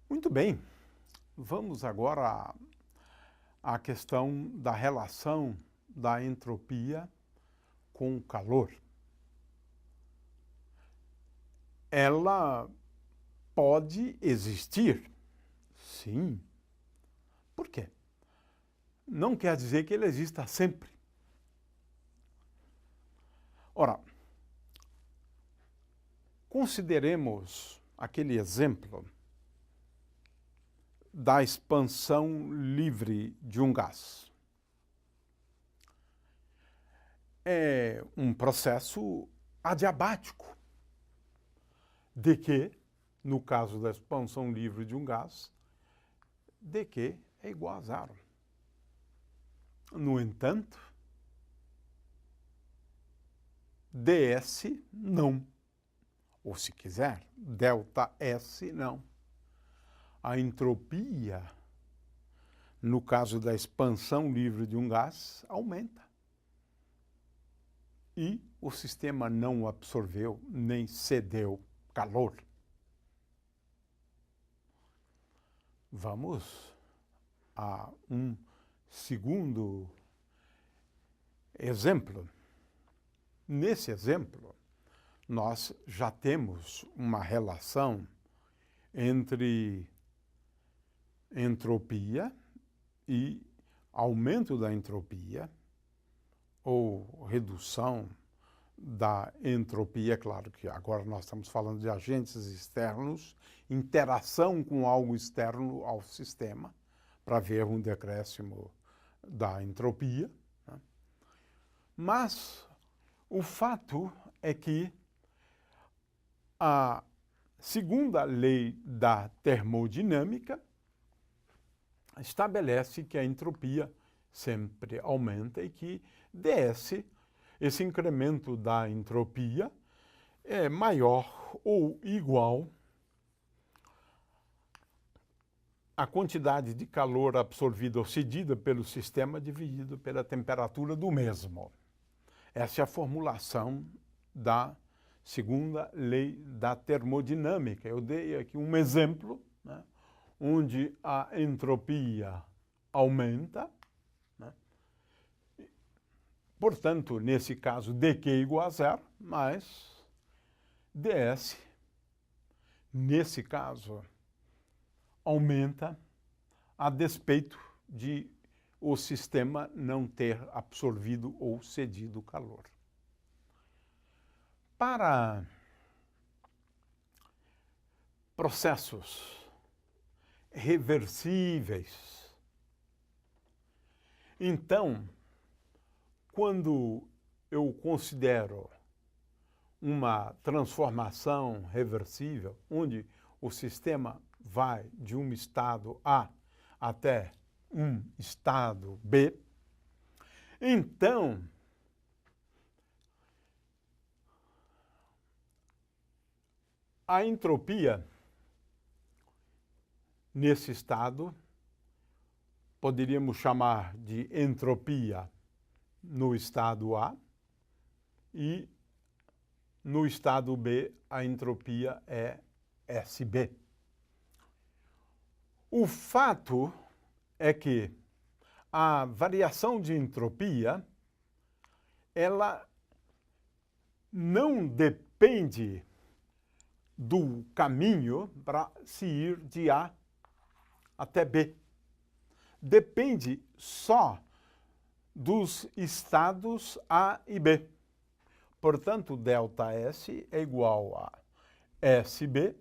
Muito bem, vamos agora à questão da relação da entropia com o calor. Ela pode existir, sim. Por quê? Não quer dizer que ela exista sempre. Ora, consideremos aquele exemplo da expansão livre de um gás. É um processo adiabático, de que, no caso da expansão livre de um gás, dq é igual a zero. No entanto, ds não. Ou, se quiser, ΔS não. A entropia, no caso da expansão livre de um gás, aumenta. E o sistema não absorveu nem cedeu calor. Vamos a um segundo exemplo. Nesse exemplo, nós já temos uma relação entre entropia e aumento da entropia, ou redução da entropia. Claro que agora nós estamos falando de agentes externos, interação com algo externo ao sistema, para ver um decréscimo da entropia. Né? Mas o fato é que a segunda lei da termodinâmica estabelece que a entropia sempre aumenta e que ds, esse incremento da entropia, é maior ou igual à quantidade de calor absorvida ou cedida pelo sistema dividido pela temperatura do mesmo. Essa é a formulação da segunda lei da termodinâmica. Eu dei aqui um exemplo, né, onde a entropia aumenta, né? Portanto, nesse caso, dq igual a zero, mas ds, nesse caso, aumenta a despeito de o sistema não ter absorvido ou cedido calor. Para processos reversíveis, então, quando eu considero uma transformação reversível, onde o sistema vai de um estado A até um estado B, então a entropia nesse estado poderíamos chamar de entropia no estado A, e no estado B a entropia é SB. O fato é que a variação de entropia, ela não depende do caminho para se ir de A até B. Depende só dos estados A e B. Portanto, ΔS é igual a SB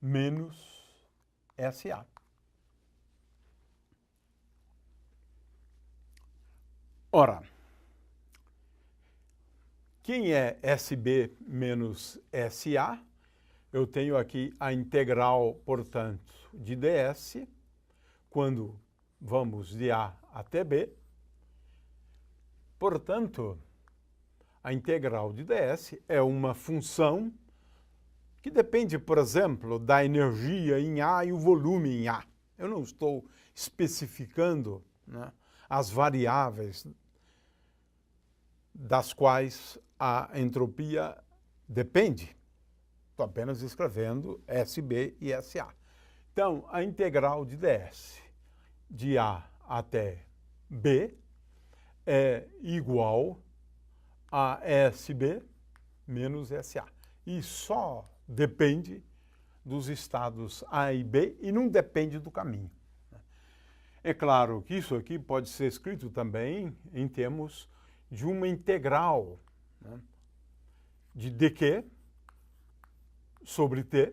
menos SA. Ora, quem é SB menos SA? Eu tenho aqui a integral, portanto, de ds, quando vamos de A até B. Portanto, a integral de ds é uma função que depende, por exemplo, da energia em A e o volume em A. Eu não estou especificando, né, as variáveis das quais a entropia depende. Estou apenas escrevendo SB e SA. Então, a integral de ds de A até B é igual a SB menos SA. E só depende dos estados A e B e não depende do caminho. É claro que isso aqui pode ser escrito também em termos de uma integral, né, de dq sobre t,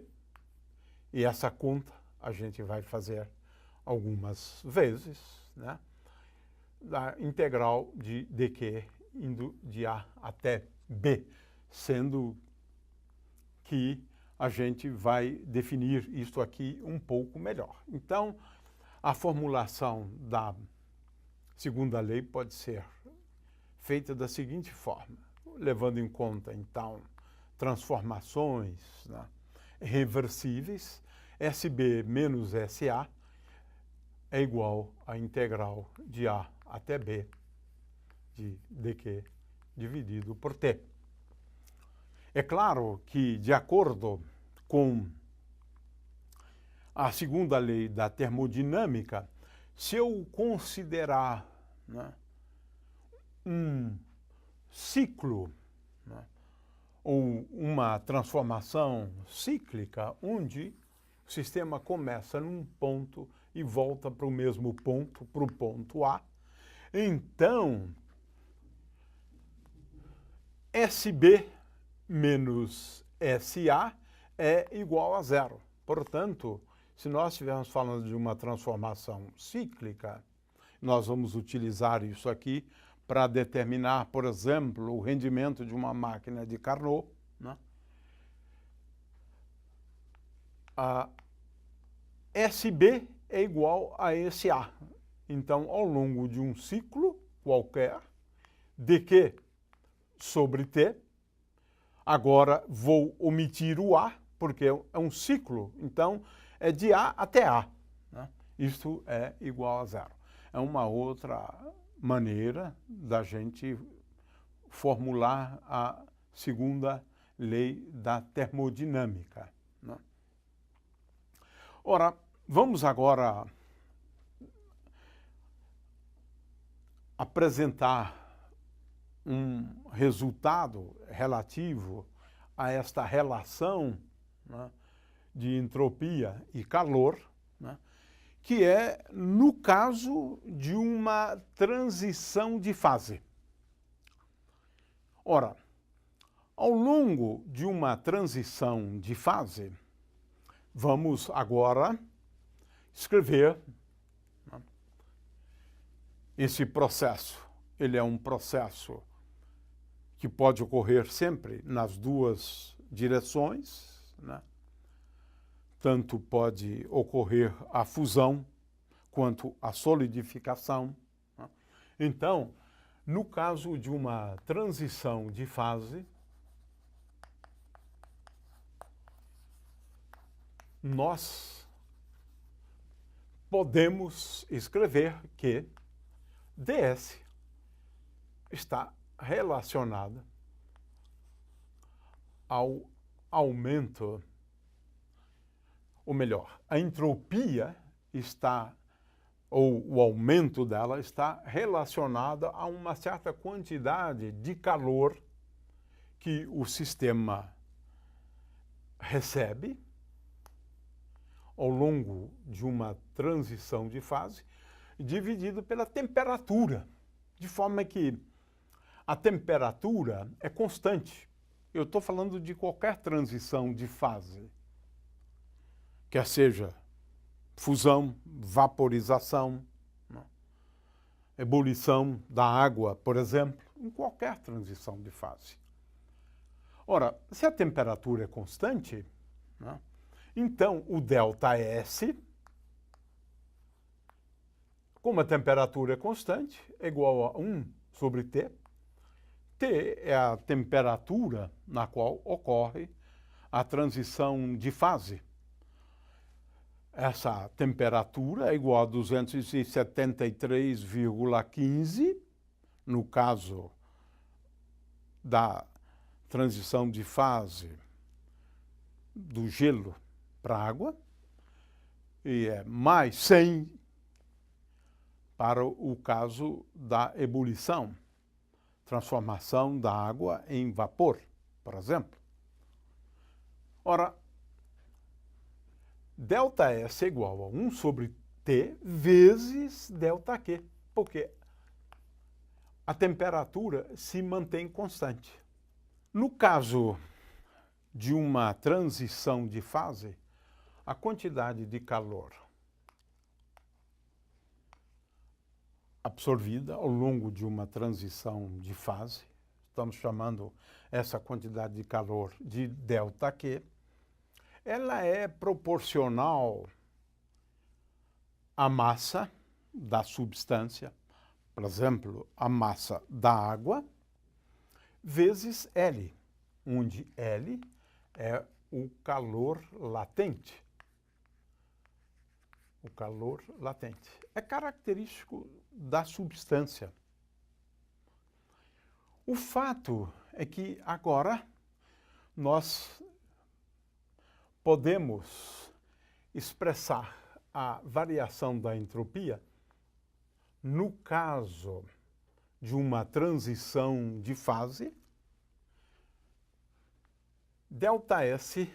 e essa conta a gente vai fazer algumas vezes, né, da integral de dq indo de A até B, sendo que a gente vai definir isso aqui um pouco melhor. Então, a formulação da segunda lei pode ser feita da seguinte forma, levando em conta, então, transformações, né, reversíveis, SB menos SA é igual à integral de A até B de dq dividido por t. É claro que, de acordo com a segunda lei da termodinâmica, se eu considerar, né, um ciclo, né, ou uma transformação cíclica, onde o sistema começa num ponto e volta para o mesmo ponto, para o ponto A, então SB menos SA é igual a zero. Portanto, se nós estivermos falando de uma transformação cíclica, nós vamos utilizar isso aqui para determinar, por exemplo, o rendimento de uma máquina de Carnot, né? A SB é igual a SA. Então, ao longo de um ciclo qualquer, dq sobre t, agora vou omitir o A, porque é um ciclo, então é de A até A, né? Isto é igual a zero. É uma outra maneira da gente formular a segunda lei da termodinâmica, né? Ora, vamos agora apresentar um resultado relativo a esta relação, né, de entropia e calor, né, que é no caso de uma transição de fase. Ora, ao longo de uma transição de fase, vamos agora escrever, né, esse processo. Ele é um processo que pode ocorrer sempre nas duas direções, né? Tanto pode ocorrer a fusão quanto a solidificação, né? Então, no caso de uma transição de fase, nós podemos escrever que ds está relacionada ao aumento, ou melhor, a entropia está, ou o aumento dela está relacionada a uma certa quantidade de calor que o sistema recebe ao longo de uma transição de fase, dividido pela temperatura, de forma que a temperatura é constante. Eu estou falando de qualquer transição de fase, quer seja fusão, vaporização, né, ebulição da água, por exemplo, em qualquer transição de fase. Ora, se a temperatura é constante, né, então o ΔS, como a temperatura é constante, é igual a 1 sobre T. T é a temperatura na qual ocorre a transição de fase. Essa temperatura é igual a 273,15, no caso da transição de fase do gelo para a água, e é mais 100 para o caso da ebulição, transformação da água em vapor, por exemplo. Ora, ΔS é igual a 1 sobre T vezes ΔQ, porque a temperatura se mantém constante. No caso de uma transição de fase, a quantidade de calor absorvida ao longo de uma transição de fase, estamos chamando essa quantidade de calor de ΔQ, ela é proporcional à massa da substância, por exemplo, a massa da água, vezes L, onde L é o calor latente. O calor latente é característico da substância. O fato é que agora nós podemos expressar a variação da entropia no caso de uma transição de fase. ΔS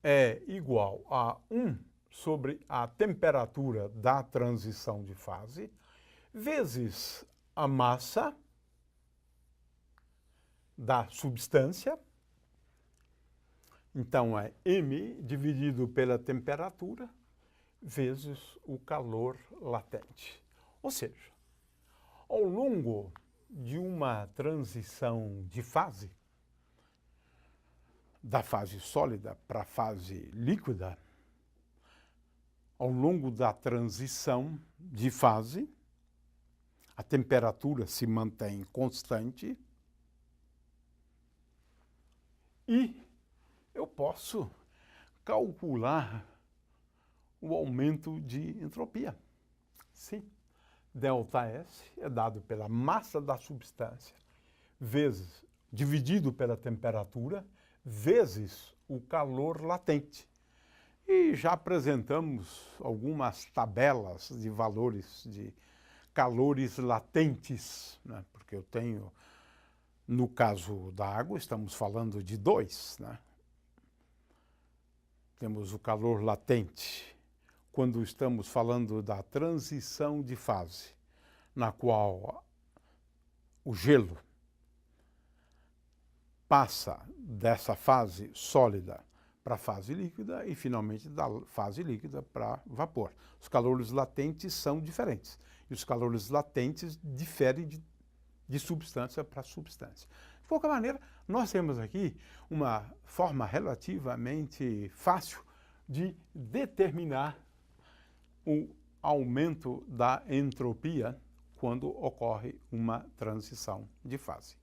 é igual a 1 sobre a temperatura da transição de fase, vezes a massa da substância. Então, é M dividido pela temperatura, vezes o calor latente. Ou seja, ao longo de uma transição de fase, da fase sólida para a fase líquida, ao longo da transição de fase, a temperatura se mantém constante e eu posso calcular o aumento de entropia. Sim, ΔS é dado pela massa da substância, vezes, dividido pela temperatura, vezes o calor latente. E já apresentamos algumas tabelas de valores de calores latentes, né? Porque eu tenho, no caso da água, estamos falando de 2, né? Temos o calor latente quando estamos falando da transição de fase, na qual o gelo passa dessa fase sólida para a fase líquida e, finalmente, da fase líquida para vapor. Os calores latentes são diferentes. E os calores latentes diferem de substância para substância. De qualquer maneira, nós temos aqui uma forma relativamente fácil de determinar o aumento da entropia quando ocorre uma transição de fase.